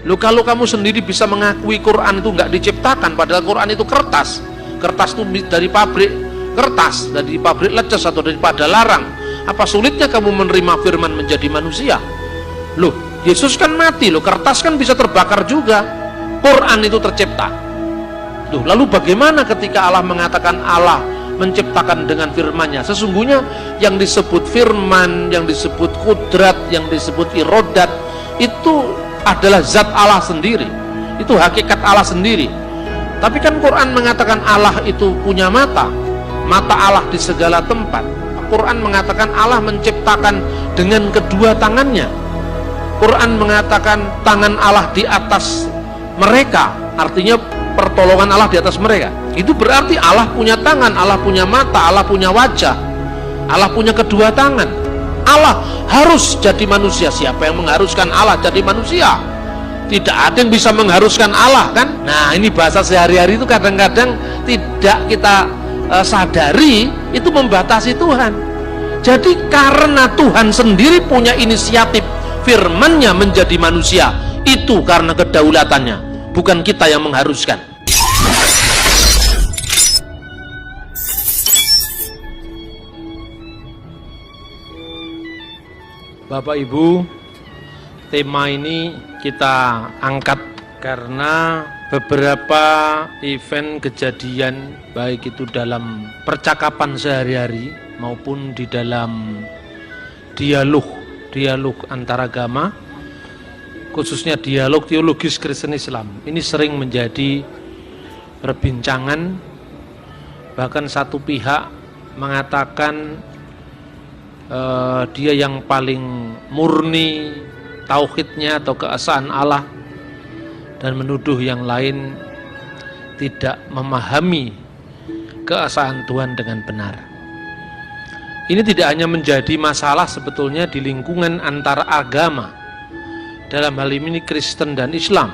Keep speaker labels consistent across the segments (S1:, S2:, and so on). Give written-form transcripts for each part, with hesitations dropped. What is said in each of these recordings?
S1: Loh, kalau kamu sendiri bisa mengakui Quran itu nggak diciptakan, padahal Quran itu kertas itu dari pabrik kertas, dari pabrik lecas atau daripada larang, apa sulitnya kamu menerima firman menjadi manusia? Loh, Yesus kan mati loh, kertas kan bisa terbakar juga, Quran itu tercipta. Loh, lalu bagaimana ketika Allah mengatakan Allah menciptakan dengan firman-Nya? Sesungguhnya yang disebut firman, yang disebut kudrat, yang disebut irodat, itu adalah zat Allah sendiri, itu hakikat Allah sendiri. Tapi kan Quran mengatakan Allah itu punya mata Allah di segala tempat. Quran mengatakan Allah menciptakan dengan kedua tangannya. Quran mengatakan tangan Allah di atas mereka, artinya pertolongan Allah di atas mereka. Itu berarti Allah punya tangan, Allah punya mata, Allah punya wajah, Allah punya kedua tangan. Allah harus jadi manusia. Siapa yang mengharuskan Allah jadi manusia? Tidak ada yang bisa mengharuskan Allah, kan? Nah, ini bahasa sehari-hari itu kadang-kadang tidak kita sadari, itu membatasi Tuhan. Jadi karena Tuhan sendiri punya inisiatif firman-Nya menjadi manusia, itu karena kedaulatannya, bukan kita yang mengharuskan. Bapak Ibu, tema ini kita angkat karena beberapa event kejadian, baik itu dalam percakapan sehari-hari maupun di dalam dialog antar agama, khususnya dialog teologis Kristen Islam, ini sering menjadi perbincangan. Bahkan satu pihak mengatakan dia yang paling murni tauhidnya atau keesaan Allah, dan menuduh yang lain tidak memahami keesaan Tuhan dengan benar. Ini tidak hanya menjadi masalah sebetulnya di lingkungan antara agama, dalam hal ini Kristen dan Islam,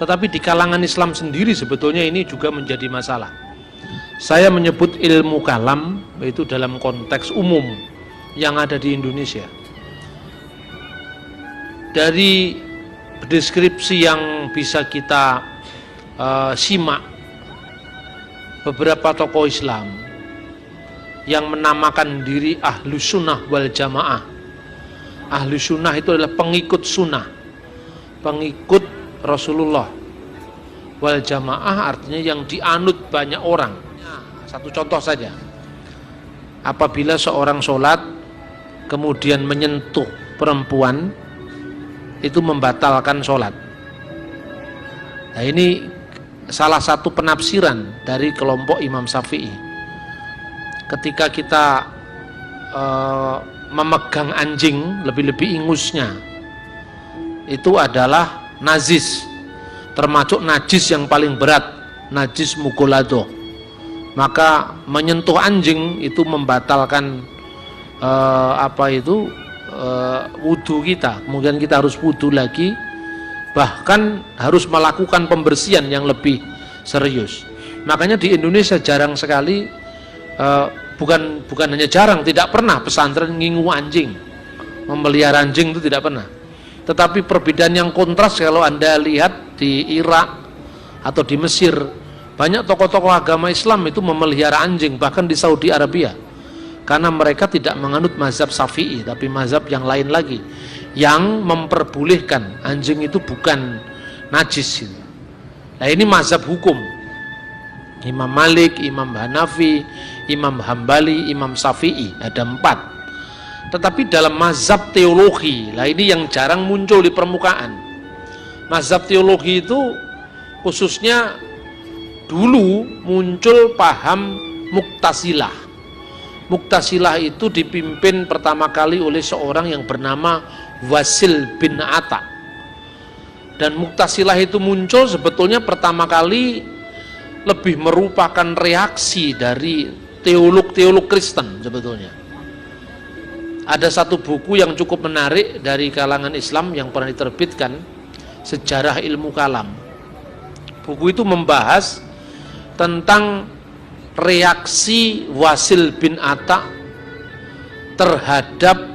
S1: tetapi di kalangan Islam sendiri sebetulnya ini juga menjadi masalah. Saya menyebut ilmu kalam itu dalam konteks umum yang ada di Indonesia. Dari deskripsi yang bisa kita simak, beberapa tokoh Islam yang menamakan diri Ahlus Sunnah wal Jamaah. Ahlus Sunnah itu adalah pengikut sunnah, pengikut Rasulullah. Wal Jamaah artinya yang dianut banyak orang. Satu contoh saja, apabila seorang sholat kemudian menyentuh perempuan, itu membatalkan sholat. Nah, ini salah satu penafsiran dari kelompok Imam Syafi'i. Ketika kita memegang anjing, lebih-lebih ingusnya, itu adalah najis, termasuk najis yang paling berat, najis mughaladzah. Maka menyentuh anjing itu membatalkan wudhu kita. Kemudian kita harus wudhu lagi, bahkan harus melakukan pembersihan yang lebih serius. Makanya di Indonesia jarang sekali, bukan hanya jarang, tidak pernah pesantren ngingu anjing, memelihara anjing, itu tidak pernah. Tetapi perbedaan yang kontras kalau Anda lihat di Irak atau di Mesir, banyak tokoh-tokoh agama Islam itu memelihara anjing, bahkan di Saudi Arabia, karena mereka tidak menganut mazhab Syafi'i, tapi mazhab yang lain lagi, yang memperbolehkan anjing itu bukan najis. Nah, ini mazhab hukum. Imam Malik, Imam Hanafi, Imam Hambali, Imam Syafi'i, ada 4. Tetapi dalam mazhab teologi, lah ini yang jarang muncul di permukaan. Mazhab teologi itu khususnya dulu muncul paham Mu'tazilah. Mu'tazilah itu dipimpin pertama kali oleh seorang yang bernama Wasil bin Atta. Dan Mu'tazilah itu muncul sebetulnya pertama kali lebih merupakan reaksi dari teolog-teolog Kristen sebetulnya. Ada satu buku yang cukup menarik dari kalangan Islam yang pernah diterbitkan, Sejarah Ilmu Kalam. Buku itu membahas tentang reaksi Wasil bin Atta terhadap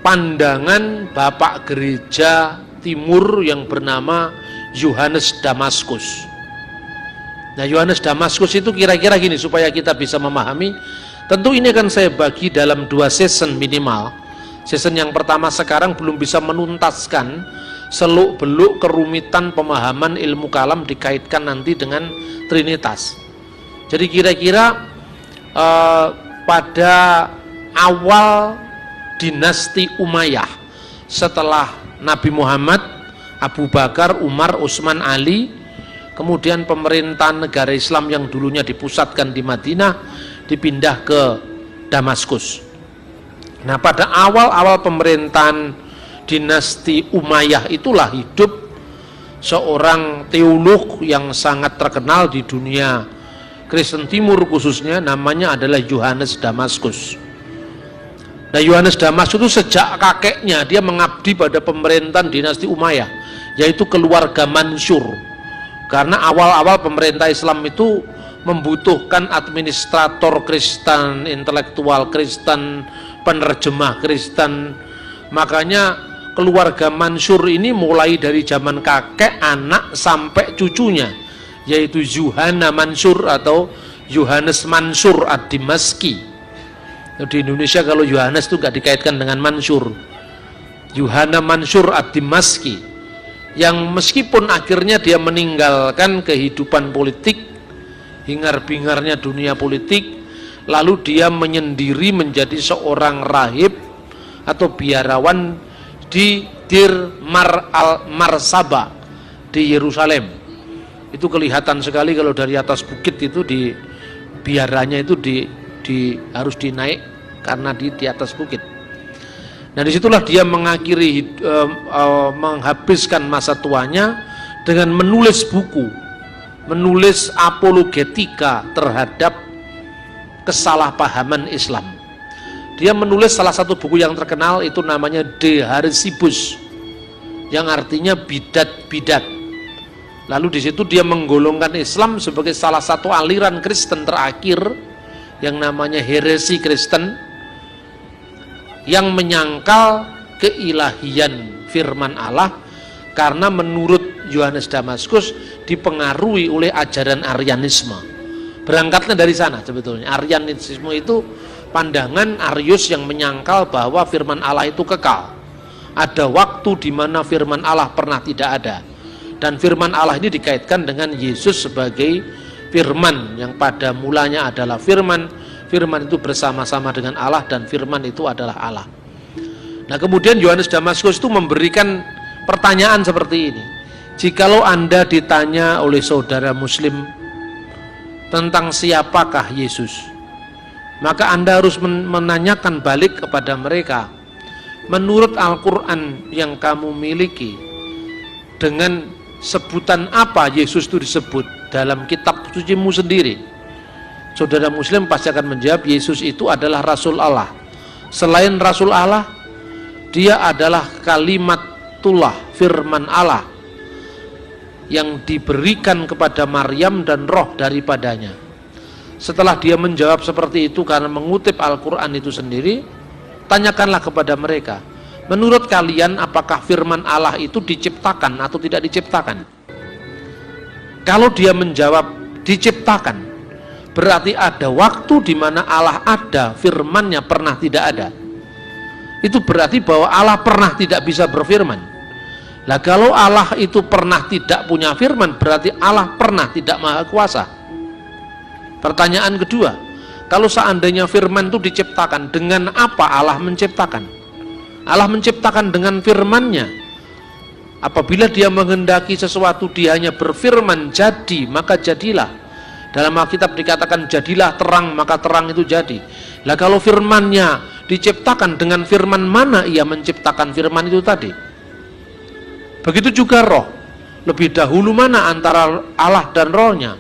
S1: pandangan Bapak Gereja Timur yang bernama Yohanes Damaskus. Nah, Yohanes Damaskus itu kira-kira gini supaya kita bisa memahami. Tentu ini akan saya bagi dalam 2 season minimal. Season yang pertama sekarang belum bisa menuntaskan seluk-beluk kerumitan pemahaman ilmu kalam dikaitkan nanti dengan Trinitas. Jadi kira-kira pada awal dinasti Umayyah setelah Nabi Muhammad, Abu Bakar, Umar, Utsman, Ali, kemudian pemerintahan negara Islam yang dulunya dipusatkan di Madinah dipindah ke Damaskus. Nah, pada awal-awal pemerintahan dinasti Umayyah itulah hidup seorang teolog yang sangat terkenal di dunia Kristen Timur khususnya, namanya adalah Yohanes Damaskus. Nah, Yohanes Damaskus itu sejak kakeknya dia mengabdi pada pemerintahan dinasti Umayyah, yaitu keluarga Mansur. Karena awal-awal pemerintah Islam itu membutuhkan administrator Kristen, intelektual Kristen, penerjemah Kristen. Makanya keluarga Mansur ini mulai dari zaman kakek, anak sampai cucunya, yaitu Yuhana Mansur atau Yohanes Mansur ad-Dimaski. Di Indonesia kalau Yohanes itu gak dikaitkan dengan Mansur. Yuhana Mansur ad-Dimaski, yang meskipun akhirnya dia meninggalkan kehidupan politik, hingar-bingarnya dunia politik, lalu dia menyendiri menjadi seorang rahib atau biarawan di Dir Marsaba di Yerusalem. Itu kelihatan sekali kalau dari atas bukit itu di biaranya itu harus dinaik karena di atas bukit. Nah, disitulah dia mengakhiri menghabiskan masa tuanya dengan menulis buku, menulis apologetika terhadap kesalahpahaman Islam. Dia menulis salah satu buku yang terkenal itu namanya De Harisibus, yang artinya bidat-bidat. Lalu di situ dia menggolongkan Islam sebagai salah satu aliran Kristen terakhir yang namanya heresi Kristen, yang menyangkal keilahian firman Allah karena menurut Yohanes Damaskus dipengaruhi oleh ajaran Arianisme. Berangkatnya dari sana sebetulnya. Arianisme itu pandangan Arius yang menyangkal bahwa firman Allah itu kekal. Ada waktu di mana firman Allah pernah tidak ada. Dan firman Allah ini dikaitkan dengan Yesus sebagai firman yang pada mulanya adalah firman. Firman itu bersama-sama dengan Allah dan firman itu adalah Allah. Nah, kemudian Yohanes Damaskus itu memberikan pertanyaan seperti ini. Jikalau Anda ditanya oleh saudara muslim tentang siapakah Yesus, maka Anda harus menanyakan balik kepada mereka, menurut Al-Quran yang kamu miliki, dengan sebutan apa Yesus itu disebut dalam kitab sucimu sendiri? Saudara muslim pasti akan menjawab, Yesus itu adalah Rasul Allah. Selain Rasul Allah, dia adalah kalimatullah, firman Allah yang diberikan kepada Maryam dan roh daripadanya. Setelah dia menjawab seperti itu karena mengutip Al-Quran itu sendiri, tanyakanlah kepada mereka, menurut kalian apakah firman Allah itu diciptakan atau tidak diciptakan? Kalau dia menjawab diciptakan, berarti ada waktu di mana Allah ada, firman-Nya pernah tidak ada. Itu berarti bahwa Allah pernah tidak bisa berfirman. Nah, kalau Allah itu pernah tidak punya firman, berarti Allah pernah tidak maha kuasa. Pertanyaan kedua, kalau seandainya firman itu diciptakan, dengan apa Allah menciptakan? Allah menciptakan dengan firman-Nya. Apabila dia menghendaki sesuatu, dia hanya berfirman jadi, maka jadilah. Dalam Alkitab dikatakan jadilah terang, maka terang itu jadi. Lah kalau firman-Nya diciptakan, dengan firman mana ia menciptakan firman itu tadi? Begitu juga roh. Lebih dahulu mana antara Allah dan rohnya?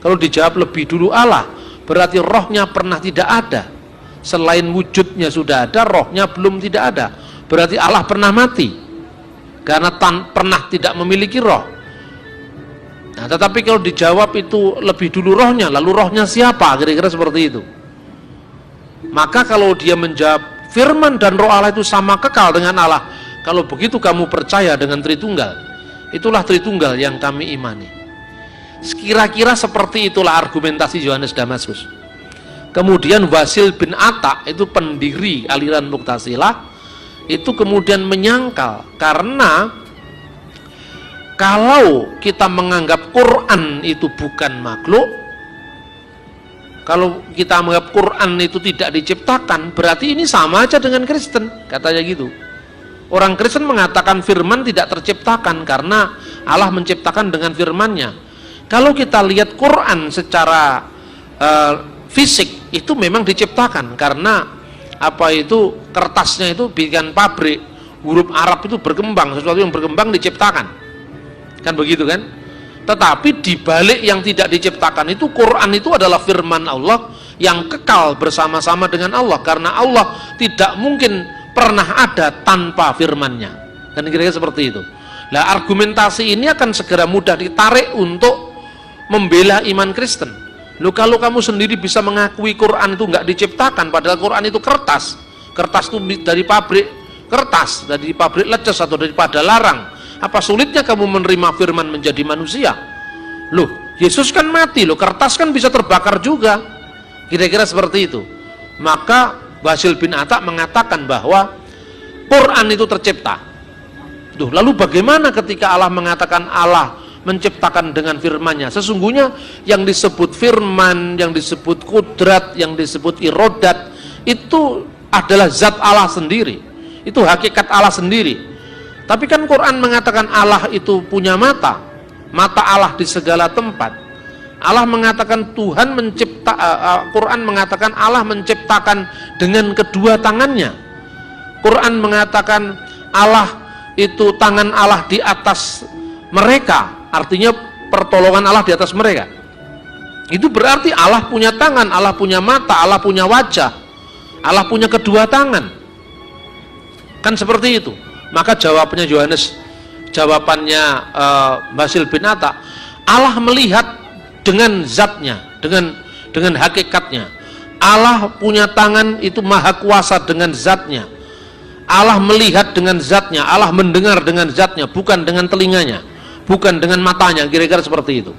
S1: Kalau dijawab lebih dulu Allah, berarti rohnya pernah tidak ada. Selain wujudnya sudah ada, rohnya belum tidak ada. Berarti Allah pernah mati karena pernah tidak memiliki roh. Nah, tetapi kalau dijawab itu lebih dulu rohnya, lalu rohnya siapa? Kira-kira seperti itu. Maka kalau dia menjawab firman dan roh Allah itu sama kekal dengan Allah, kalau begitu kamu percaya dengan Tritunggal, itulah Tritunggal yang kami imani. Kira-kira seperti itulah argumentasi Yohanes Damaskus. Kemudian Wasil bin Atta, itu pendiri aliran Mu'tazilah, itu kemudian menyangkal, karena kalau kita menganggap Quran itu bukan makhluk, kalau kita menganggap Quran itu tidak diciptakan, berarti ini sama aja dengan Kristen, katanya gitu. Orang Kristen mengatakan firman tidak terciptakan karena Allah menciptakan dengan firman-Nya. Kalau kita lihat Quran secara fisik, itu memang diciptakan karena apa itu, kertasnya itu bikin pabrik, huruf Arab itu berkembang, sesuatu yang berkembang diciptakan, kan begitu kan? Tetapi dibalik yang tidak diciptakan itu, Quran itu adalah firman Allah yang kekal bersama-sama dengan Allah, karena Allah tidak mungkin pernah ada tanpa firman-Nya, kan kira-kira seperti itu. Nah, argumentasi ini akan segera mudah ditarik untuk membela iman Kristen. Loh, kalau kamu sendiri bisa mengakui Quran itu nggak diciptakan, padahal Quran itu kertas itu dari pabrik kertas, dari pabrik leces atau daripada larang, apa sulitnya kamu menerima firman menjadi manusia? Loh, Yesus kan mati, loh, kertas kan bisa terbakar juga, kira-kira seperti itu. Maka Wasil bin Atta mengatakan bahwa Quran itu tercipta. Duh, lalu bagaimana ketika Allah mengatakan Allah menciptakan dengan firman-Nya? Sesungguhnya yang disebut firman, yang disebut kudrat, yang disebut irodat, itu adalah zat Allah sendiri, itu hakikat Allah sendiri. Tapi kan Quran mengatakan Allah itu punya mata Allah di segala tempat. Allah mengatakan Tuhan mencipta, Quran mengatakan Allah menciptakan dengan kedua tangannya. Quran mengatakan Allah itu, tangan Allah di atas mereka, artinya pertolongan Allah di atas mereka. Itu berarti Allah punya tangan, Allah punya mata, Allah punya wajah, Allah punya kedua tangan, kan seperti itu. Maka jawabannya Wasil bin Atta, Allah melihat dengan zatnya, dengan hakikatnya. Allah punya tangan, itu maha kuasa dengan zatnya. Allah melihat dengan zatnya, Allah mendengar dengan zatnya, bukan dengan telinganya, bukan dengan matanya, kira-kira seperti itu.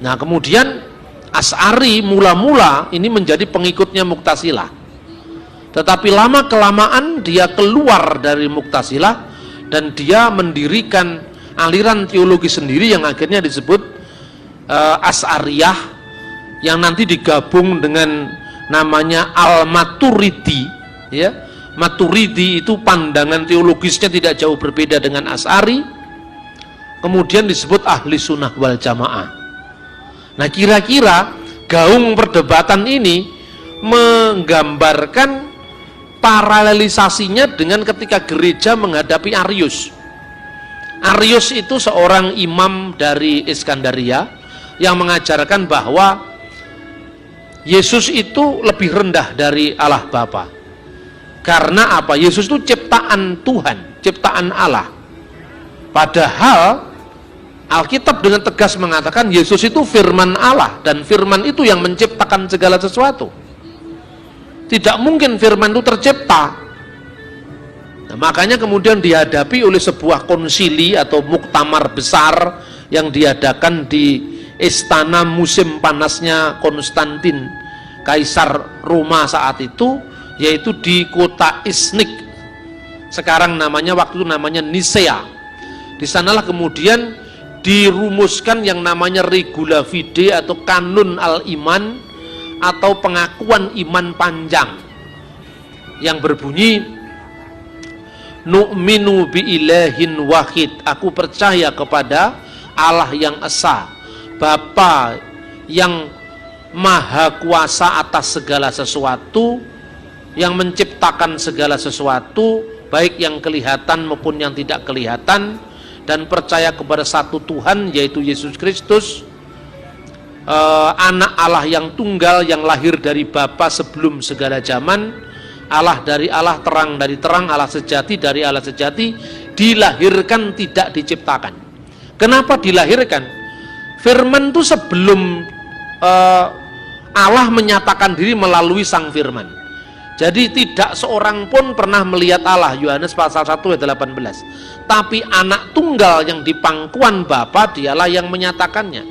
S1: Nah, kemudian Asy'ari mula-mula ini menjadi pengikutnya Mu'tazilah, tetapi lama-kelamaan dia keluar dari Mu'tazilah dan dia mendirikan aliran teologi sendiri yang akhirnya disebut Asy'ariyah, yang nanti digabung dengan namanya Al-Maturidi, ya. Maturidi itu pandangan teologisnya tidak jauh berbeda dengan Asy'ari, kemudian disebut Ahli Sunnah wal Jamaah. Nah, kira-kira gaung perdebatan ini menggambarkan paralelisasinya dengan ketika gereja menghadapi Arius. Arius itu seorang imam dari Iskandaria yang mengajarkan bahwa Yesus itu lebih rendah dari Allah Bapa. Karena apa? Yesus itu ciptaan Tuhan, ciptaan Allah. Padahal Alkitab dengan tegas mengatakan Yesus itu firman Allah, dan firman itu yang menciptakan segala sesuatu. Tidak mungkin firman itu tercipta. Nah, makanya kemudian dihadapi oleh sebuah konsili atau muktamar besar yang diadakan di istana musim panasnya Konstantin, Kaisar Roma saat itu, yaitu di kota Iznik. Sekarang namanya, waktu itu namanya Nisea. Di sanalah kemudian dirumuskan yang namanya Regula Fide atau Kanun Al-Iman atau pengakuan iman panjang, yang berbunyi nu'minu bi ilahin wahid, aku percaya kepada Allah yang esa, Bapa yang maha kuasa atas segala sesuatu, yang menciptakan segala sesuatu, baik yang kelihatan maupun yang tidak kelihatan, dan percaya kepada satu Tuhan yaitu Yesus Kristus, anak Allah yang tunggal, yang lahir dari Bapa sebelum segala zaman, Allah dari Allah, terang dari terang, Allah sejati dari Allah sejati, dilahirkan tidak diciptakan. Kenapa dilahirkan? Firman itu sebelum Allah menyatakan diri melalui sang firman. Jadi tidak seorang pun pernah melihat Allah, Yohanes pasal 1 ayat 18. Tapi anak tunggal yang di pangkuan Bapa, dialah yang menyatakannya.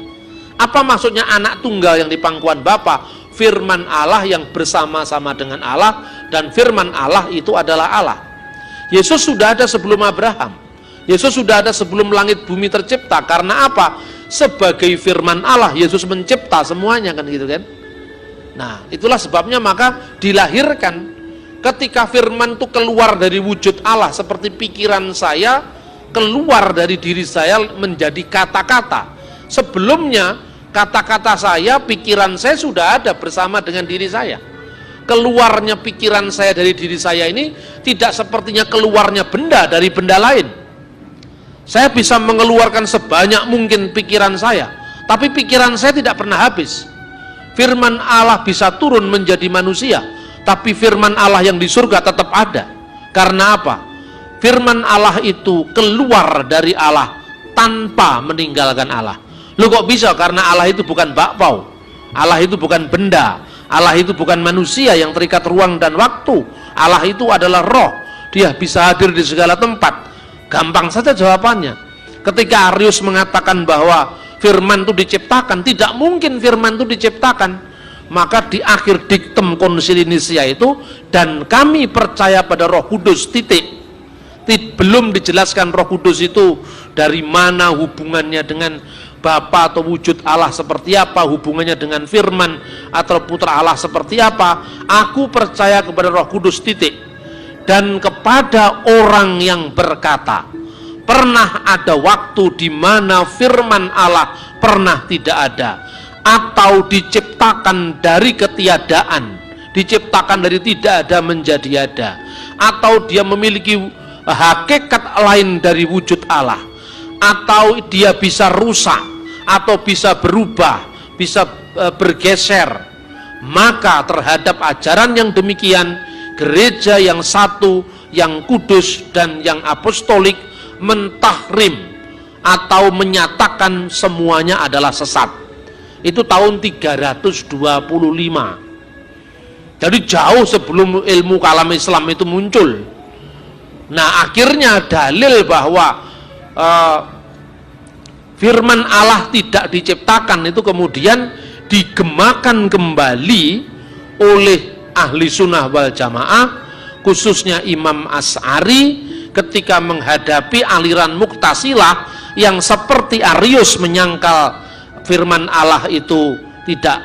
S1: Apa maksudnya anak tunggal yang di pangkuan Bapa? Firman Allah yang bersama-sama dengan Allah, dan firman Allah itu adalah Allah. Yesus sudah ada sebelum Abraham. Yesus sudah ada sebelum langit bumi tercipta. Karena apa? Sebagai firman Allah, Yesus mencipta semuanya, kan gitu kan? Nah, itulah sebabnya maka dilahirkan. Ketika firman itu keluar dari wujud Allah, seperti pikiran saya keluar dari diri saya menjadi kata-kata. Sebelumnya kata-kata saya, pikiran saya sudah ada bersama dengan diri saya. Keluarnya pikiran saya dari diri saya ini tidak sepertinya keluarnya benda dari benda lain. Saya bisa mengeluarkan sebanyak mungkin pikiran saya, tapi pikiran saya tidak pernah habis. Firman Allah bisa turun menjadi manusia, tapi firman Allah yang di surga tetap ada. Karena apa? Firman Allah itu keluar dari Allah tanpa meninggalkan Allah. Lu kok bisa? Karena Allah itu bukan bakpao, Allah itu bukan benda, Allah itu bukan manusia yang terikat ruang dan waktu. Allah itu adalah roh, dia bisa hadir di segala tempat. Gampang saja jawabannya. Ketika Arius mengatakan bahwa firman itu diciptakan, tidak mungkin firman itu diciptakan. Maka di akhir diktum Konsil Nisia itu, dan kami percaya pada Roh Kudus, titik. Belum dijelaskan Roh Kudus itu dari mana, hubungannya dengan Bapa atau wujud Allah seperti apa, hubungannya dengan firman atau putra Allah seperti apa. Aku percaya kepada Roh Kudus, titik. Dan kepada orang yang berkata, pernah ada waktu di mana firman Allah pernah tidak ada, atau diciptakan dari ketiadaan, diciptakan dari tidak ada menjadi ada, atau dia memiliki hakikat lain dari wujud Allah, atau dia bisa rusak, atau bisa berubah, bisa bergeser. Maka terhadap ajaran yang demikian, gereja yang satu, yang kudus dan yang apostolik mentahrim atau menyatakan semuanya adalah sesat. Itu tahun 325. Jadi jauh sebelum ilmu kalam Islam itu muncul. Nah, akhirnya dalil bahwa firman Allah tidak diciptakan itu kemudian digemakan kembali oleh ahli sunnah wal jamaah, khususnya Imam Asy'ari, ketika menghadapi aliran Mu'tazilah yang seperti Arius menyangkal firman Allah itu tidak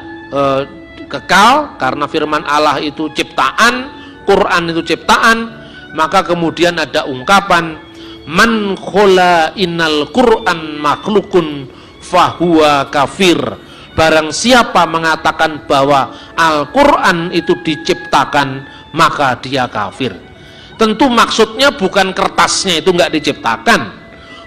S1: kekal, karena firman Allah itu ciptaan, Quran itu ciptaan. Maka kemudian ada ungkapan, man khola innal Quran makhlukun fahuwa kafir. Barang siapa mengatakan bahwa Al-Quran itu diciptakan, maka dia kafir. Tentu maksudnya bukan kertasnya itu nggak diciptakan,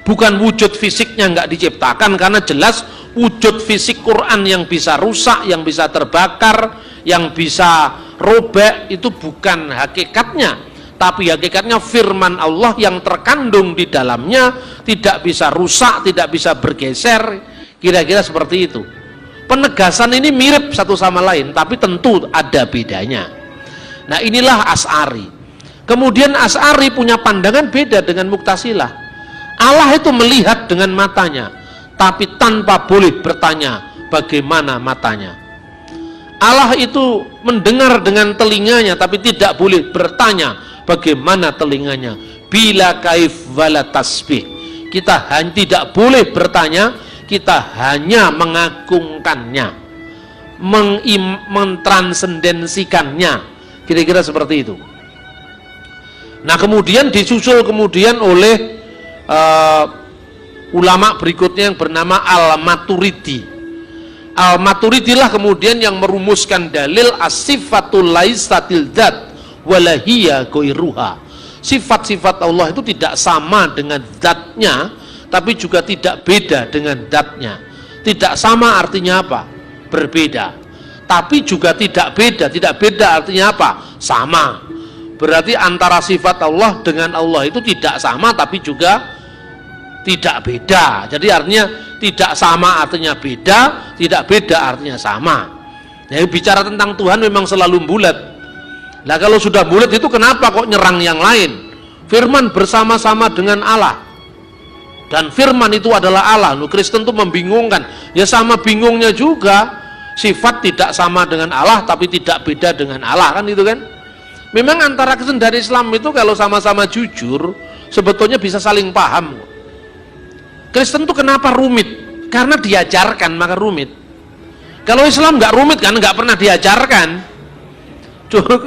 S1: bukan wujud fisiknya nggak diciptakan, karena jelas wujud fisik Quran yang bisa rusak, yang bisa terbakar, yang bisa robek itu bukan hakikatnya, tapi hakikatnya firman Allah yang terkandung di dalamnya tidak bisa rusak, tidak bisa bergeser, kira-kira seperti itu. Penegasan ini mirip satu sama lain, tapi tentu ada bedanya. Nah, inilah Asy'ari. Kemudian Asy'ari punya pandangan beda dengan Mu'tazilah. Allah itu melihat dengan matanya, tapi tanpa boleh bertanya bagaimana matanya. Allah itu mendengar dengan telinganya, tapi tidak boleh bertanya bagaimana telinganya. Bila kaif wala tasbih. Kita tidak boleh bertanya, kita hanya mengagungkannya, mentransendensikannya, kira-kira seperti itu. Nah, kemudian disusul kemudian oleh ulama berikutnya yang bernama Al-Maturidi. Al-Maturidilah kemudian yang merumuskan dalil as-sifatul laisatil dzat walahiyya ghairuha. Sifat-sifat Allah itu tidak sama dengan zatnya, tapi juga tidak beda dengan zatnya. Tidak sama artinya apa? Berbeda. Tapi juga tidak beda. Tidak beda artinya apa? Sama. Berarti antara sifat Allah dengan Allah itu tidak sama, tapi juga tidak beda. Jadi artinya tidak sama artinya beda, tidak beda artinya sama. Jadi bicara tentang Tuhan memang selalu bulat. Nah kalau sudah bulat itu kenapa kok nyerang yang lain? Firman bersama-sama dengan Allah, dan firman itu adalah Allah. Kristen itu membingungkan, ya sama bingungnya juga, sifat tidak sama dengan Allah tapi tidak beda dengan Allah, kan itu kan. Memang antara Kristen dan Islam itu kalau sama-sama jujur sebetulnya bisa saling paham. Kristen itu kenapa rumit? Karena diajarkan maka rumit. Kalau Islam nggak rumit kan, nggak pernah diajarkan.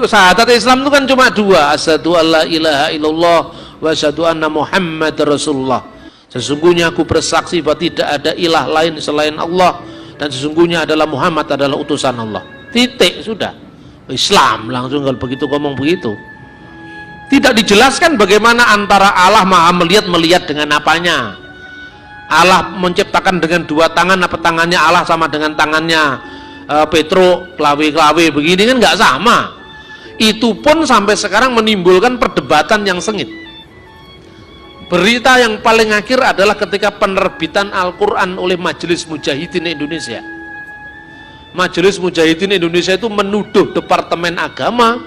S1: Syahadat Islam itu kan cuma dua, asyhadu alla ilaha illallah wa asyhadu anna Muhammad Rasulullah. Sesungguhnya aku bersaksi bahwa tidak ada ilah lain selain Allah, dan sesungguhnya adalah Muhammad adalah utusan Allah. Titik, sudah. Islam langsung kalau begitu ngomong begitu. Tidak dijelaskan bagaimana antara Allah maha melihat dengan apanya. Allah menciptakan dengan dua tangan, apa tangannya Allah sama dengan tangannya Petro, kelawi begini kan nggak sama. Itu pun sampai sekarang menimbulkan perdebatan yang sengit. Berita yang paling akhir adalah ketika penerbitan Al-Quran oleh Majelis Mujahidin Indonesia. Majelis Mujahidin Indonesia itu menuduh Departemen Agama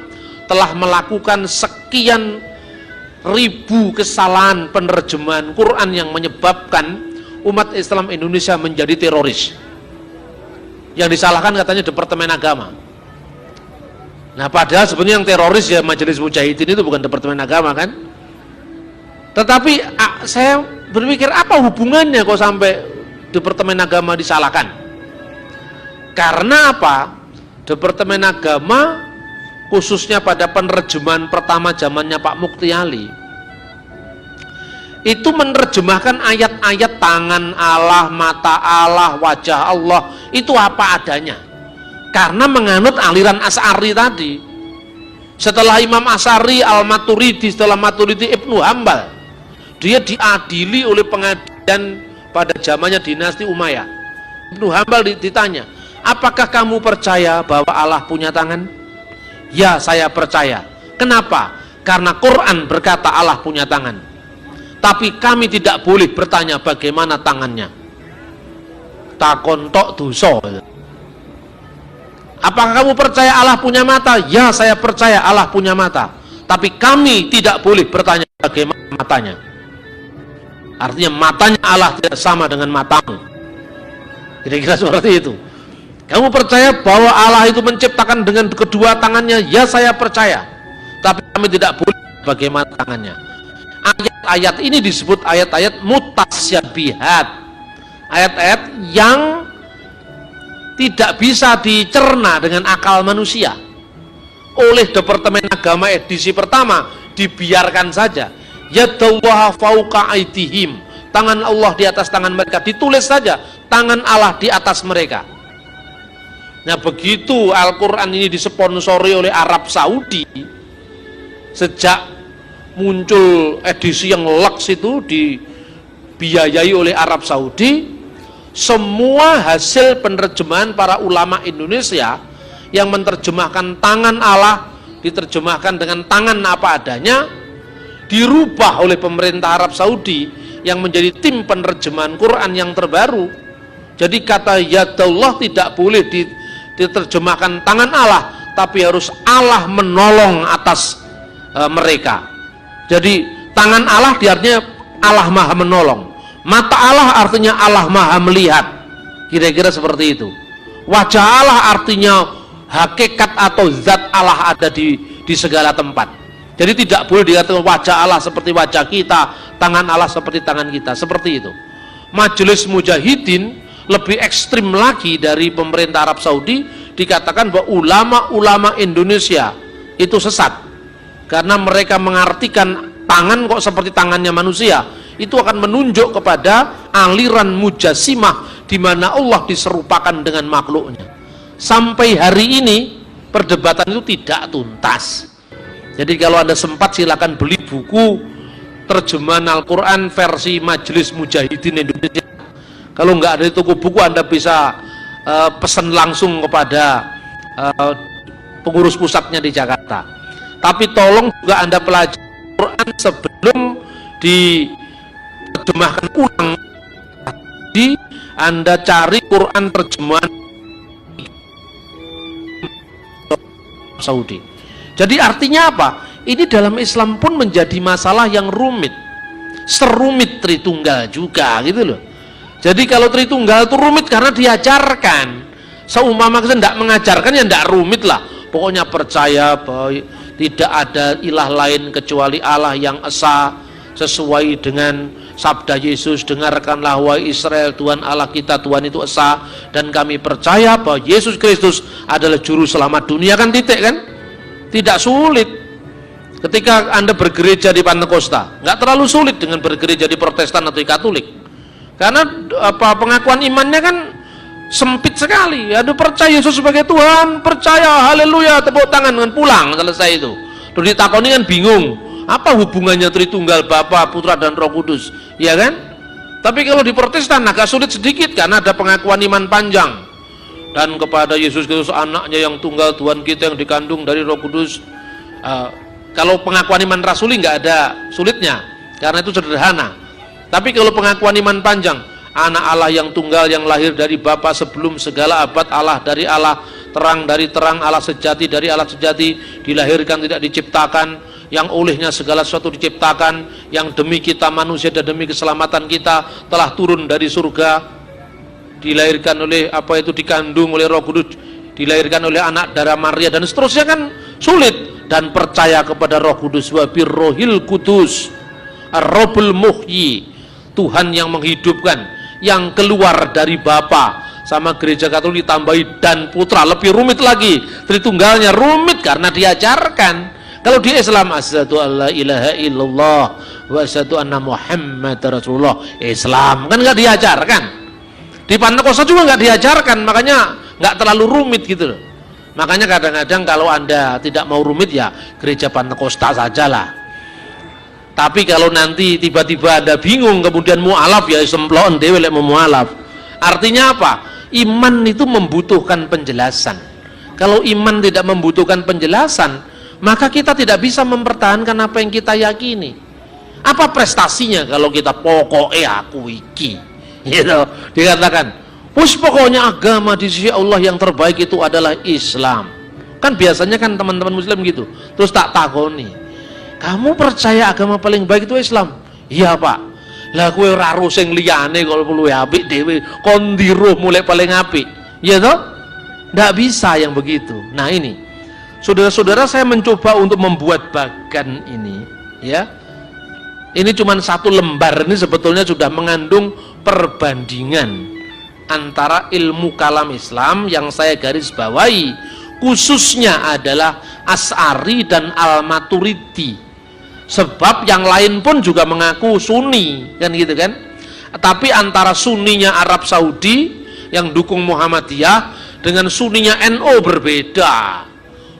S1: telah melakukan sekian ribu kesalahan penerjemahan Quran yang menyebabkan umat Islam Indonesia menjadi teroris. Yang disalahkan katanya Departemen Agama. Nah padahal sebenarnya yang teroris ya Majelis Mujahidin itu, bukan Departemen Agama kan. Tetapi saya berpikir apa hubungannya kok sampai Departemen Agama disalahkan. Karena apa? Departemen Agama khususnya pada penerjemahan pertama zamannya Pak Mukti Ali itu menerjemahkan ayat-ayat tangan Allah, mata Allah, wajah Allah itu apa adanya, karena menganut aliran Asy'ari tadi. Setelah Imam Asy'ari, Al-Maturidi, setelah Maturidi Ibnu Hambal, dia diadili oleh pengadilan pada zamannya dinasti Umayyah. Ibnu Hambal ditanya, apakah kamu percaya bahwa Allah punya tangan? Ya, saya percaya. Kenapa? Karena Quran berkata Allah punya tangan. Tapi kami tidak boleh bertanya bagaimana tangannya. Takon tok dosa. Apakah kamu percaya Allah punya mata? Ya, saya percaya Allah punya mata. Tapi kami tidak boleh bertanya bagaimana matanya. Artinya matanya Allah tidak sama dengan matamu. Kira-kira seperti itu. Kamu percaya bahwa Allah itu menciptakan dengan kedua tangannya? Ya, saya percaya. Tapi kami tidak boleh bagaimana tangannya. Ayat-ayat ini disebut ayat-ayat mutasyabihat, ayat-ayat yang tidak bisa dicerna dengan akal manusia. Oleh Departemen Agama edisi pertama dibiarkan saja, yadullaha fauqa aydihim, tangan Allah di atas tangan mereka, ditulis saja tangan Allah di atas mereka. Nah begitu Al-Quran ini disponsori oleh Arab Saudi, sejak muncul edisi yang laks itu dibiayai oleh Arab Saudi, semua hasil penerjemahan para ulama Indonesia yang menerjemahkan tangan Allah diterjemahkan dengan tangan apa adanya, dirubah oleh pemerintah Arab Saudi yang menjadi tim penerjemahan Quran yang terbaru. Jadi kata yadallah tidak boleh diterjemahkan tangan Allah, tapi harus Allah menolong atas mereka. Jadi tangan Allah artinya Allah maha menolong, mata Allah artinya Allah maha melihat, kira-kira seperti itu. Wajah Allah artinya hakikat atau zat Allah ada di segala tempat. Jadi tidak boleh dikatakan wajah Allah seperti wajah kita, tangan Allah seperti tangan kita, seperti itu. Majelis Mujahidin lebih ekstrim lagi dari pemerintah Arab Saudi, dikatakan bahwa ulama-ulama Indonesia itu sesat karena mereka mengartikan tangan kok seperti tangannya manusia. Itu akan menunjuk kepada aliran mujassimah di mana Allah diserupakan dengan makhluknya. Sampai hari ini perdebatan itu tidak tuntas. Jadi kalau Anda sempat silakan beli buku terjemahan Al-Quran versi Majelis Mujahidin Indonesia. Kalau nggak ada di toko buku, Anda bisa pesan langsung kepada pengurus pusatnya di Jakarta. Tapi tolong juga Anda pelajari Quran sebelum diterjemahkan ulang. Jadi Anda cari Quran terjemahan Saudi. Jadi artinya apa? Ini dalam Islam pun menjadi masalah yang rumit, serumit Tritunggal juga gitu loh. Jadi kalau Tritunggal itu rumit karena diajarkan. Seumpama kita tidak mengajarkan ya tidak rumit lah. Pokoknya percaya bahwa tidak ada ilah lain kecuali Allah yang esa, sesuai dengan sabda Yesus, dengarkanlah wahai Israel, Tuhan Allah kita, Tuhan itu esa, dan kami percaya bahwa Yesus Kristus adalah juru selamat dunia, kan titik kan? Tidak sulit. Ketika Anda bergereja di Pantekosta, nggak terlalu sulit dengan bergereja di Protestan atau di Katolik, karena pengakuan imannya kan sempit sekali. Anda percaya Yesus sebagai Tuhan, percaya, haleluya, tepuk tangan dengan pulang, selesai itu. Terus ditakoni kan bingung, apa hubungannya Tritunggal, Bapa, Putra, dan Roh Kudus, ya kan? Tapi kalau di Protestan agak sulit sedikit karena ada pengakuan iman panjang. Dan kepada Yesus Kristus anaknya yang tunggal, Tuhan kita yang dikandung dari Roh Kudus. Kalau pengakuan iman rasuli nggak ada sulitnya, karena itu sederhana. Tapi kalau pengakuan iman panjang, anak Allah yang tunggal yang lahir dari Bapa sebelum segala abad, Allah dari Allah, terang dari terang, Allah sejati dari Allah sejati, dilahirkan tidak diciptakan, yang olehnya segala sesuatu diciptakan, yang demi kita manusia dan demi keselamatan kita telah turun dari surga, dilahirkan oleh dikandung oleh Roh Kudus, dilahirkan oleh anak darah Maria, dan seterusnya, kan sulit. Dan percaya kepada Roh Kudus, wa birrohil kudus ar-robul muhyi, Tuhan yang menghidupkan, yang keluar dari Bapa. Sama gereja Katolik ditambahi dan Putra, lebih rumit lagi. Tritunggalnya rumit karena diajarkan. Kalau di Islam, asyhadu alla ilaha illallah wa asyhadu anna Muhammad Rasulullah, Islam kan nggak diajarkan. Di Pantekosta juga nggak diajarkan, makanya nggak terlalu rumit gitu loh. Makanya kadang-kadang kalau Anda tidak mau rumit, ya gereja Pantekosta sajalah. Tapi kalau nanti tiba-tiba Anda bingung kemudian mualaf, ya semplon dewe lek mau mualaf. Artinya apa? Iman itu membutuhkan penjelasan. Kalau iman tidak membutuhkan penjelasan, maka kita tidak bisa mempertahankan apa yang kita yakini. Apa prestasinya kalau kita pokoknya aku iki, gitu dikatakan, wis pokoknya agama di sisi Allah yang terbaik itu adalah Islam. Kan biasanya kan teman-teman Muslim gitu. Terus tak takoni, kamu percaya agama paling baik itu Islam? Iya Pak. Lah kowe ora ro sing liyane kalau perlu apik dhewe, kon ndiruh mulai paling apik. Ya toh? Nggak bisa yang begitu. Nah ini, saudara-saudara, saya mencoba untuk membuat bagan ini, ya. Ini cuma satu lembar, ini sebetulnya sudah mengandung perbandingan antara ilmu kalam Islam yang saya garis bawahi, khususnya adalah Asy'ari dan Al-Maturidi. Sebab yang lain pun juga mengaku Sunni, kan gitu kan. Tapi antara Sunninya Arab Saudi yang dukung Muhammadiyah dengan Sunninya NU berbeda.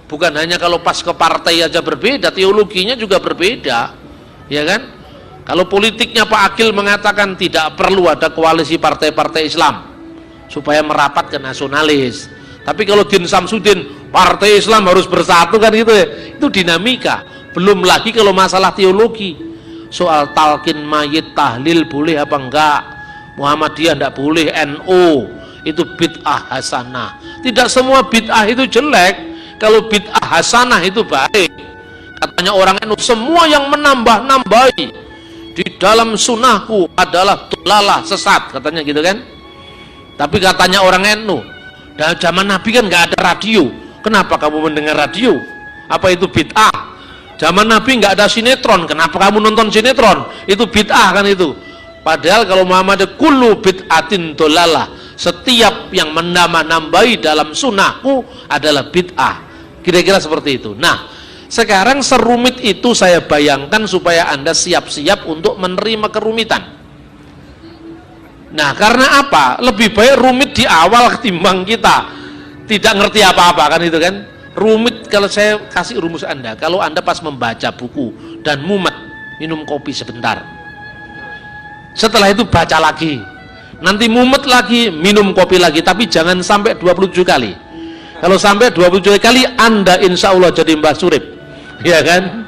S1: Bukan hanya kalau pas ke partai aja berbeda, teologinya juga berbeda, ya kan. Kalau politiknya Pak Akil mengatakan tidak perlu ada koalisi partai-partai Islam supaya merapat ke nasionalis. Tapi kalau Din Samsudin, partai Islam harus bersatu, kan gitu ya. Itu dinamika. Belum lagi kalau masalah teologi, soal talqin mayit, tahlil boleh apa enggak, Muhammadiyah enggak boleh, NU itu bid'ah hasanah. Tidak semua bid'ah itu jelek. Kalau bid'ah hasanah itu baik. Katanya orang NU, semua yang menambah-nambahi di dalam sunnahku adalah dolalah, sesat, katanya gitu kan. Tapi katanya orang NU, dan zaman Nabi kan nggak ada radio, kenapa kamu mendengar radio? Apa itu bid'ah? Zaman Nabi nggak ada sinetron, kenapa kamu nonton sinetron? Itu bid'ah kan itu. Padahal kalau Muhammad kullu bid'atin dolalah, setiap yang menambah-nambahi dalam sunnahku adalah bid'ah. Kira-kira seperti itu. Nah, sekarang serumit itu saya bayangkan supaya Anda siap-siap untuk menerima kerumitan. Nah, karena apa? Lebih baik rumit di awal ketimbang kita tidak ngerti apa-apa, kan itu kan. Rumit, kalau saya kasih rumus Anda, kalau Anda pas membaca buku dan mumet, minum kopi sebentar. Setelah itu baca lagi. Nanti mumet lagi, minum kopi lagi, tapi jangan sampai 27 kali. Kalau sampai 27 kali, Anda insya Allah jadi Mbah Surip, ya kan?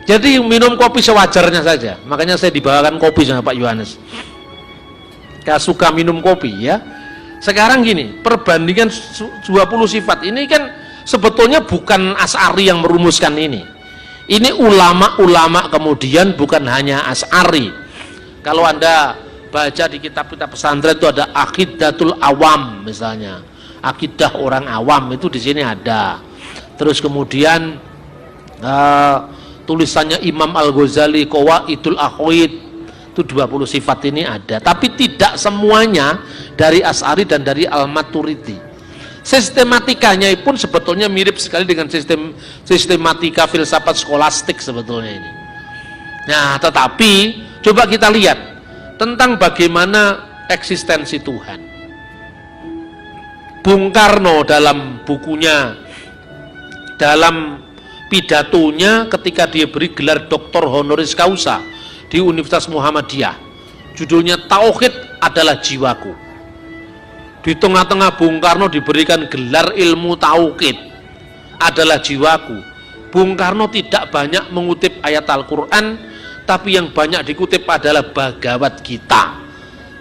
S1: Jadi minum kopi sewajarnya saja. Makanya saya dibawakan kopi sama Pak Yohanes. Saya suka minum kopi, ya. Sekarang gini, perbandingan 20 sifat ini kan sebetulnya bukan Asy'ari yang merumuskan ini. Ini ulama-ulama kemudian, bukan hanya Asy'ari. Kalau Anda baca di kitab-kitab pesantren itu ada Aqidatul Awam misalnya, akidah orang awam, itu di sini ada. Terus kemudian tulisannya Imam Al-Ghazali Qawaidul Aqaid, itu 20 sifat ini ada, tapi tidak semuanya dari Asy'ari dan dari Al-Maturidi. Sistematikanya pun sebetulnya mirip sekali dengan sistematika filsafat skolastik sebetulnya ini. Nah, tetapi coba kita lihat tentang bagaimana eksistensi Tuhan. Bung Karno dalam bukunya, dalam pidatonya ketika dia beri gelar doktor honoris causa di Universitas Muhammadiyah, judulnya Tauhid adalah Jiwaku. Di tengah-tengah Bung Karno diberikan gelar ilmu tauhid adalah jiwaku. Bung Karno tidak banyak mengutip ayat Al-Quran, tapi yang banyak dikutip adalah Bhagavad Gita.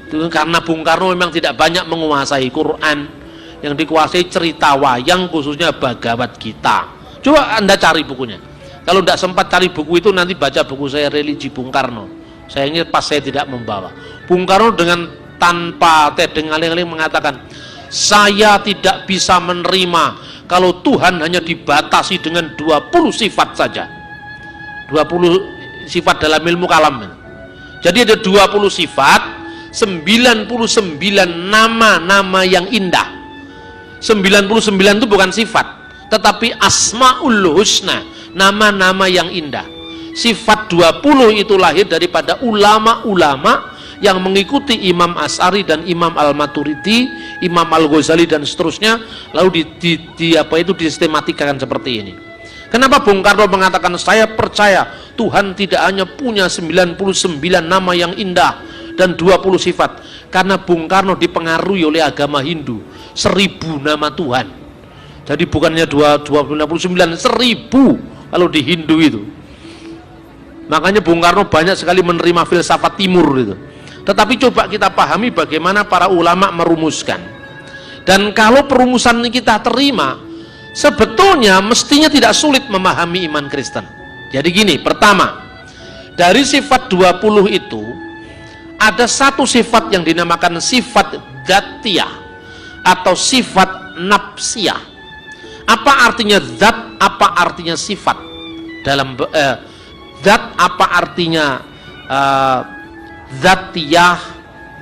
S1: Itu karena Bung Karno memang tidak banyak menguasai Quran, yang dikuasai cerita wayang, khususnya Bhagavad Gita. Coba Anda cari bukunya. Kalau tidak sempat cari buku itu, nanti baca buku saya, Religi Bung Karno. Sayangnya pas saya tidak membawa. Bung Karno dengan tanpa tedeng aling-aling mengatakan, saya tidak bisa menerima kalau Tuhan hanya dibatasi dengan 20 sifat saja. 20 sifat dalam ilmu kalam. Jadi ada 20 sifat, 99 nama-nama yang indah. 99 itu bukan sifat, tetapi Asmaul Husna, nama-nama yang indah. Sifat 20 itu lahir daripada ulama-ulama yang mengikuti Imam Asy'ari dan Imam Al-Maturidi, Imam Al-Ghazali dan seterusnya, lalu disistematikan seperti ini. Kenapa Bung Karno mengatakan saya percaya Tuhan tidak hanya punya 99 nama yang indah dan 20 sifat? Karena Bung Karno dipengaruhi oleh agama Hindu, 1000 nama Tuhan. Jadi bukannya 29, 1000 kalau di Hindu itu. Makanya Bung Karno banyak sekali menerima filsafat timur gitu. Tetapi coba kita pahami bagaimana para ulama merumuskan. Dan kalau perumusan ini kita terima, sebetulnya mestinya tidak sulit memahami iman Kristen. Jadi gini, pertama, dari sifat 20 itu ada satu sifat yang dinamakan sifat dzatiyah atau sifat nafsiyah. Apa artinya zat, apa artinya sifat? Dalam zat apa artinya zatiyah,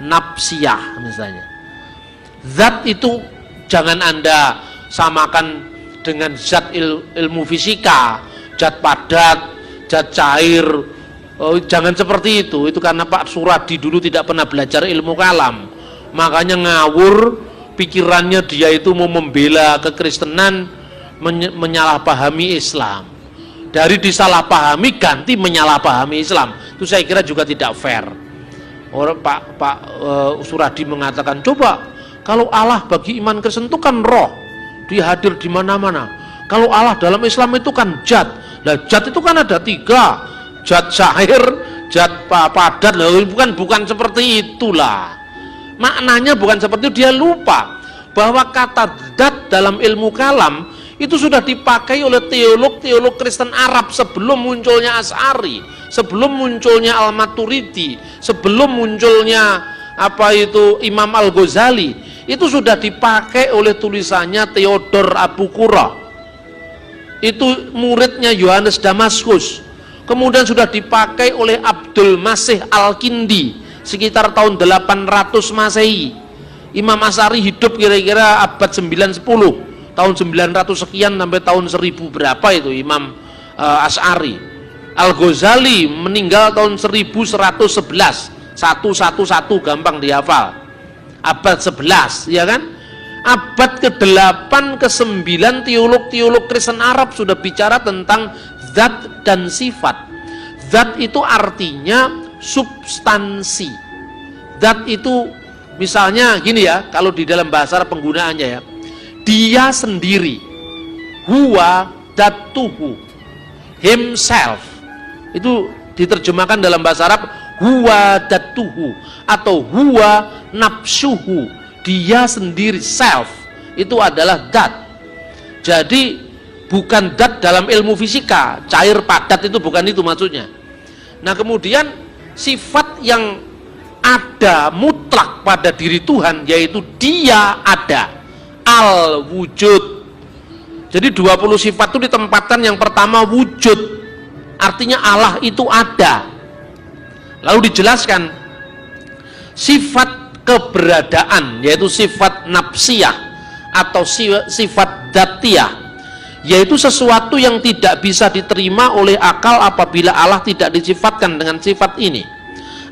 S1: nafsiyah misalnya. Zat itu jangan Anda samakan dengan zat ilmu fisika, zat padat, zat cair. Jangan seperti itu karena Pak Suradi dulu tidak pernah belajar ilmu kalam, makanya ngawur pikirannya. Dia itu mau membela kekristenan, menyalahpahami Islam. Dari disalahpahami ganti menyalahpahami Islam, itu saya kira juga tidak fair. Orang Pak Suradi mengatakan, coba kalau Allah bagi iman Kristen itu kan roh, dia hadir di mana-mana. Kalau Allah dalam Islam itu kan zat. Nah, zat itu kan ada 3, zat syair, zat padat. Bukan seperti itulah. Maknanya bukan seperti itu. Dia lupa bahwa kata zat dalam ilmu kalam itu sudah dipakai oleh teolog Kristen Arab sebelum munculnya Asy'ari, sebelum munculnya Al-Maturidi, sebelum munculnya Imam Al-Ghazali. Itu sudah dipakai oleh tulisannya Theodor Abu Qurra, itu muridnya Yohanes Damaskus. Kemudian sudah dipakai oleh Abdul Masih Al-Kindi sekitar tahun 800 Masehi. Imam Asy'ari hidup kira-kira abad 9-10, tahun 900 sekian sampai tahun 1000 berapa itu Imam Asy'ari. Al-Ghazali meninggal tahun 1111, 111 gampang dihafal, abad 11, ya kan? Abad ke-8 ke-9 teolog Kristen Arab sudah bicara tentang zat dan sifat. Zat itu artinya substansi. Zat itu misalnya gini ya, kalau di dalam bahasa Arab penggunaannya ya, dia sendiri, huwa datuhu, himself, itu diterjemahkan dalam bahasa Arab huwa datuhu atau huwa nafsuhu, dia sendiri, self, itu adalah dat. Jadi bukan dat dalam ilmu fisika, cair padat itu bukan itu maksudnya. Nah kemudian sifat yang ada mutlak pada diri Tuhan, yaitu dia ada, al-wujud. Jadi 20 sifat itu ditempatkan, yang pertama wujud, artinya Allah itu ada. Lalu dijelaskan sifat keberadaan, yaitu sifat nafsiyah atau sifat dzatiyah, yaitu sesuatu yang tidak bisa diterima oleh akal apabila Allah tidak disifatkan dengan sifat ini.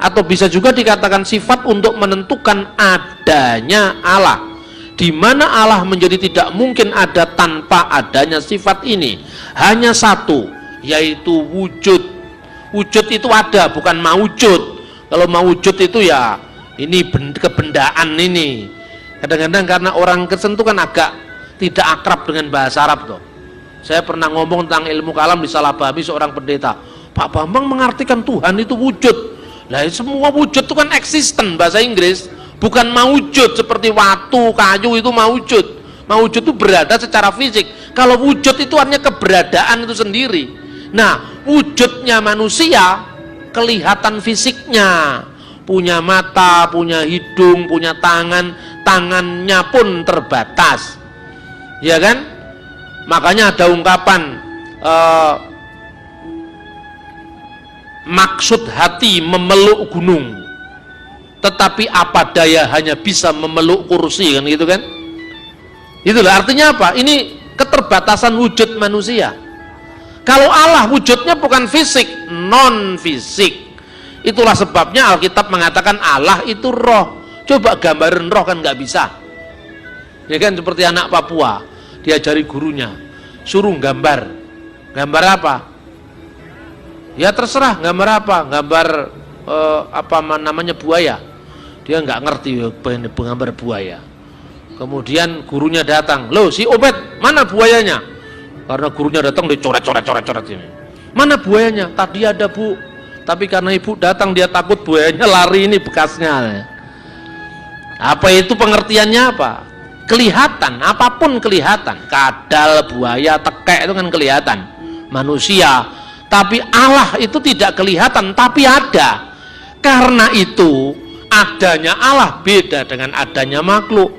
S1: Atau bisa juga dikatakan sifat untuk menentukan adanya Allah, di mana Allah menjadi tidak mungkin ada tanpa adanya sifat ini. Hanya satu, yaitu wujud. Wujud itu ada, bukan maujud. Kalau maujud itu ya ini kebendaan ini. Kadang-kadang karena orang Kristen itu kan agak tidak akrab dengan bahasa Arab tuh. Saya pernah ngomong tentang ilmu kalam, disalahpahami seorang pendeta. Pak Bambang mengartikan Tuhan itu wujud. Lah semua wujud itu kan eksisten bahasa Inggris, bukan maujud seperti watu, kayu itu maujud. Maujud itu berada secara fisik. Kalau wujud itu artinya keberadaan itu sendiri. Nah, wujudnya manusia kelihatan fisiknya. Punya mata, punya hidung, punya tangan, tangannya pun terbatas. Ya kan? Makanya ada ungkapan maksud hati memeluk gunung, tetapi apa daya hanya bisa memeluk kursi, kan gitu kan? Itulah artinya apa? Ini keterbatasan wujud manusia. Kalau Allah wujudnya bukan fisik, non fisik. Itulah sebabnya Alkitab mengatakan Allah itu roh. Coba gambarin roh kan nggak bisa. Ya kan, seperti anak Papua diajari gurunya, suruh gambar. Gambar apa? Ya terserah, gambar apa? Gambar apa namanya, buaya. Dia nggak ngerti gambar buaya. Kemudian gurunya datang, loh si Obed, mana buayanya? Karena gurunya datang dicoret-coret ini. Mana buayanya? Tadi ada bu, tapi karena ibu datang dia takut buayanya lari, ini bekasnya. Apa itu pengertiannya apa? Kelihatan, apapun kelihatan. Kadal, buaya, tekek itu kan kelihatan. Manusia. Tapi Allah itu tidak kelihatan, tapi ada. Karena itu adanya Allah beda dengan adanya makhluk.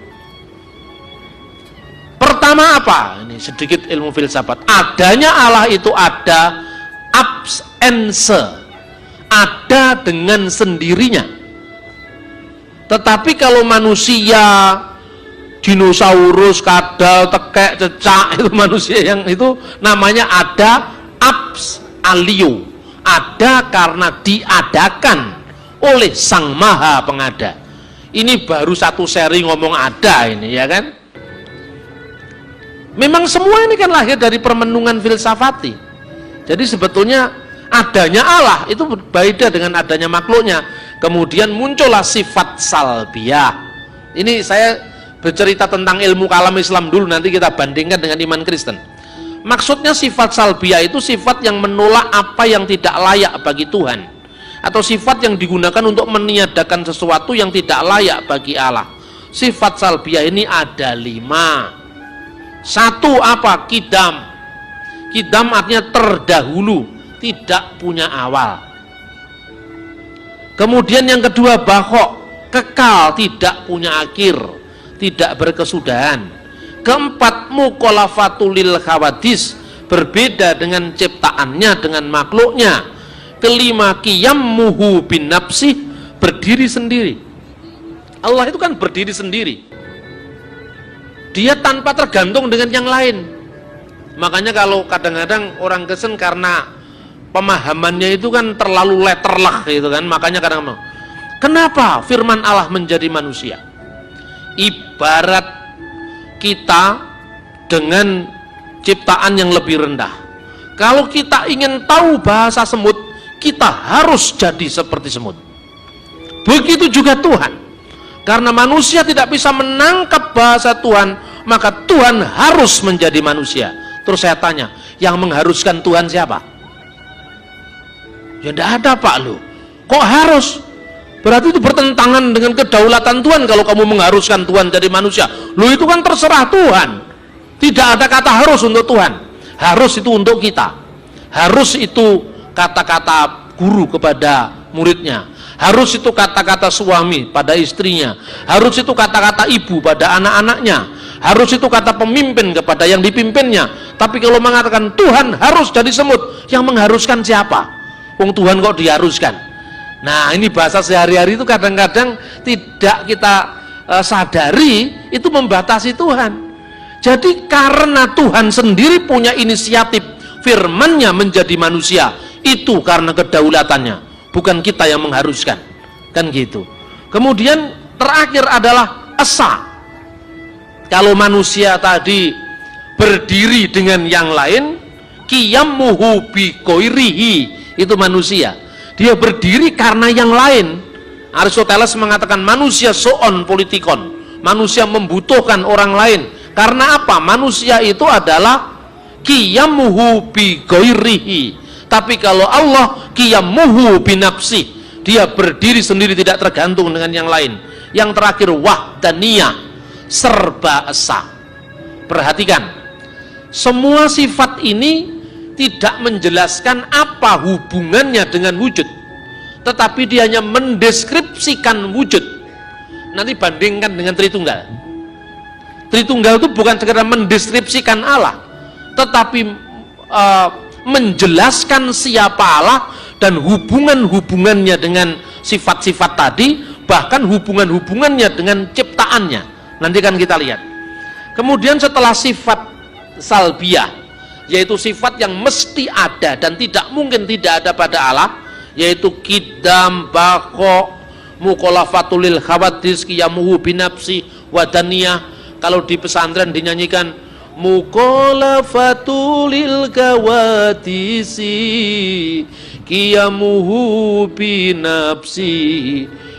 S1: Pertama apa? Ini sedikit ilmu filsafat. Adanya Allah itu ada absense, ada dengan sendirinya. Tetapi kalau manusia, dinosaurus, kadal, tekek, cecak, itu manusia yang itu namanya ada abs alio, ada karena diadakan oleh Sang Maha Pengada. Ini baru satu seri ngomong ada ini, ya kan? Memang semua ini kan lahir dari permenungan filsafati. Jadi sebetulnya adanya Allah itu berbeda dengan adanya makhluknya. Kemudian muncullah sifat salbiyah. Ini saya bercerita tentang ilmu kalam Islam dulu, nanti kita bandingkan dengan iman Kristen. Maksudnya sifat salbiyah itu sifat yang menolak apa yang tidak layak bagi Tuhan, atau sifat yang digunakan untuk meniadakan sesuatu yang tidak layak bagi Allah. Sifat salbiyah ini ada 5. Satu apa? Kidam. Kidam artinya terdahulu, tidak punya awal. Kemudian yang kedua bakhok, kekal, tidak punya akhir, tidak berkesudahan. Keempat mukhalafatulil khawadis, berbeda dengan ciptaannya, dengan makhluknya. Kelima qiyammuhu bin nafsih, berdiri sendiri. Allah itu kan berdiri sendiri, dia tanpa tergantung dengan yang lain. Makanya kalau kadang-kadang orang Kristen karena pemahamannya itu kan terlalu letterlah gitu kan, makanya kadang-kadang kenapa firman Allah menjadi manusia? Ibarat kita dengan ciptaan yang lebih rendah. Kalau kita ingin tahu bahasa semut, kita harus jadi seperti semut. Begitu juga Tuhan. Karena manusia tidak bisa menangkap bahasa Tuhan, maka Tuhan harus menjadi manusia. Terus saya tanya, yang mengharuskan Tuhan siapa? Ya tidak ada Pak lo. Kok harus? Berarti itu bertentangan dengan kedaulatan Tuhan kalau kamu mengharuskan Tuhan jadi manusia. Lo itu kan terserah Tuhan. Tidak ada kata harus untuk Tuhan. Harus itu untuk kita. Harus itu kata-kata guru kepada muridnya. Harus itu kata-kata suami pada istrinya. Harus itu kata-kata ibu pada anak-anaknya. Harus itu kata pemimpin kepada yang dipimpinnya. Tapi kalau mengatakan Tuhan harus jadi semut, yang mengharuskan siapa? Wong Tuhan kok diharuskan? Nah, ini bahasa sehari-hari itu kadang-kadang tidak kita sadari, itu membatasi Tuhan. Jadi karena Tuhan sendiri punya inisiatif, firman-Nya menjadi manusia, itu karena kedaulatannya, bukan kita yang mengharuskan, kan gitu. Kemudian terakhir adalah esa. Kalau manusia tadi berdiri dengan yang lain, qiyamuhu bi ghairihi, itu manusia. Dia berdiri karena yang lain. Aristoteles mengatakan manusia soon politikon, manusia membutuhkan orang lain. Karena apa? Manusia itu adalah qiyamuhu bi ghairihi. Tapi kalau Allah qiyamuhu bi nafsi, dia berdiri sendiri, tidak tergantung dengan yang lain. Yang terakhir wahdaniyah, serba esa. Perhatikan, semua sifat ini tidak menjelaskan apa hubungannya dengan wujud, tetapi dia hanya mendeskripsikan wujud. Nanti bandingkan dengan Tritunggal. Tritunggal itu bukan sekedar mendeskripsikan Allah, tetapi menjelaskan siapa Allah dan hubungan-hubungannya dengan sifat-sifat tadi, bahkan hubungan-hubungannya dengan ciptaannya. Nanti kan kita lihat. Kemudian setelah sifat salbiyah, yaitu sifat yang mesti ada dan tidak mungkin tidak ada pada Allah, yaitu qidam, baqo, mukhalafatul lil khawadis, qiyamuhu binafsi, wadaniyah. Kalau di pesantren dinyanyikan mukhalafatul lil khawadisi, qiyamuhu binafsi,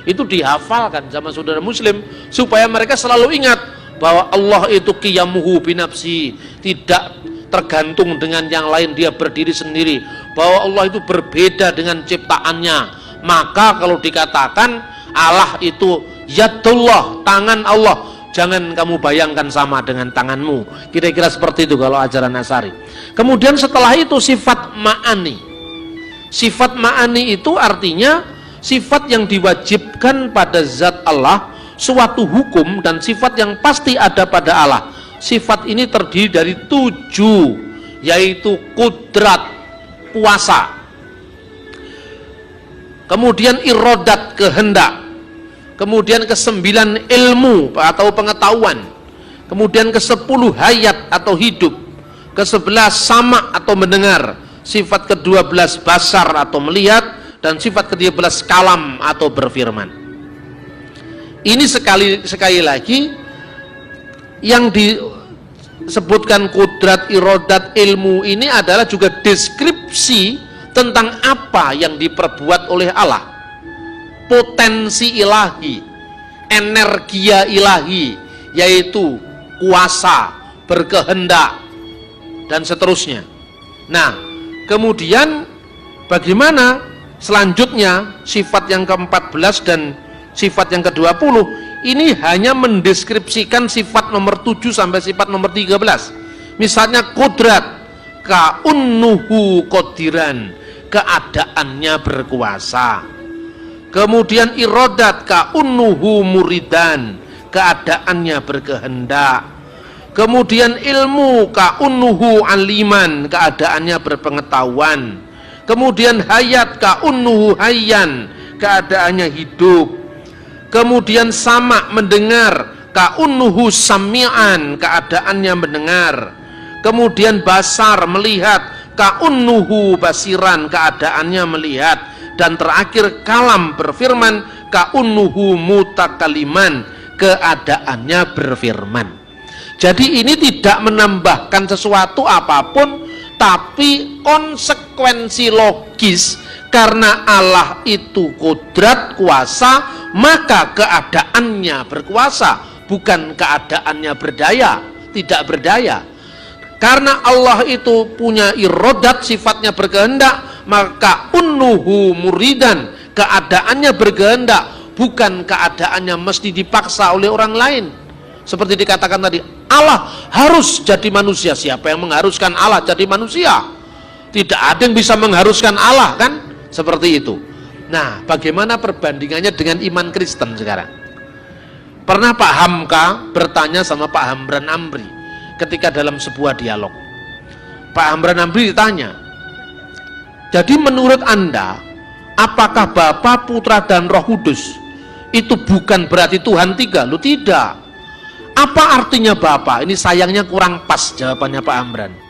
S1: itu dihafalkan sama saudara muslim supaya mereka selalu ingat bahwa Allah itu qiyamuhu binafsi, tidak tergantung dengan yang lain, dia berdiri sendiri, bahwa Allah itu berbeda dengan ciptaannya. Maka kalau dikatakan Allah itu yadullah, tangan Allah, jangan kamu bayangkan sama dengan tanganmu, kira-kira seperti itu kalau ajaran Asy'ari. Kemudian setelah itu sifat ma'ani. Sifat ma'ani itu artinya sifat yang diwajibkan pada zat Allah, suatu hukum dan sifat yang pasti ada pada Allah. Sifat ini terdiri dari 7, yaitu kudrat, kuasa, kemudian irodat, kehendak, kemudian ke-9 ilmu atau pengetahuan, kemudian ke-10 hayat atau hidup, ke-11 sama atau mendengar, sifat ke-12 basar atau melihat, dan sifat ke-13 kalam atau berfirman. Ini sekali lagi yang disebutkan kudrat, irodat, ilmu ini adalah juga deskripsi tentang apa yang diperbuat oleh Allah, potensi ilahi, energia ilahi, yaitu kuasa, berkehendak, dan seterusnya. Nah, kemudian bagaimana selanjutnya sifat yang ke-14 dan sifat yang ke-20? Ini hanya mendeskripsikan sifat nomor 7 sampai sifat nomor 13. Misalnya kudrat, ka'unnuhu qadiran, keadaannya berkuasa. Kemudian irodat, ka'unnuhu muridan, keadaannya berkehendak. Kemudian ilmu, ka'unnuhu aliman, keadaannya berpengetahuan. Kemudian hayat, ka'unnuhu hayyan, keadaannya hidup. Kemudian sama, mendengar, ka'unnuhu sami'an, keadaannya mendengar. Kemudian basar, melihat, ka'unnuhu basiran, keadaannya melihat. Dan terakhir kalam, berfirman, ka'unnuhu mutakaliman, keadaannya berfirman. Jadi ini tidak menambahkan sesuatu apapun, tapi konsekuensi logis. Karena Allah itu kudrat, kuasa, maka keadaannya berkuasa, bukan keadaannya berdaya, tidak berdaya. Karena Allah itu punya irodat, sifatnya berkehendak, maka unnuhu muridan, keadaannya berkehendak, bukan keadaannya mesti dipaksa oleh orang lain. Seperti dikatakan tadi, Allah harus jadi manusia. Siapa yang mengharuskan Allah jadi manusia? Tidak ada yang bisa mengharuskan Allah, kan? Seperti itu. Nah, bagaimana perbandingannya dengan iman Kristen sekarang? Pernah Pak Hamka bertanya sama Pak Hamran Amri ketika dalam sebuah dialog. Pak Hamran Amri ditanya, jadi menurut Anda, apakah Bapa, Putra, dan Roh Kudus itu bukan berarti Tuhan tiga? Lu tidak. Apa artinya Bapa? Ini sayangnya kurang pas jawabannya Pak Hamran.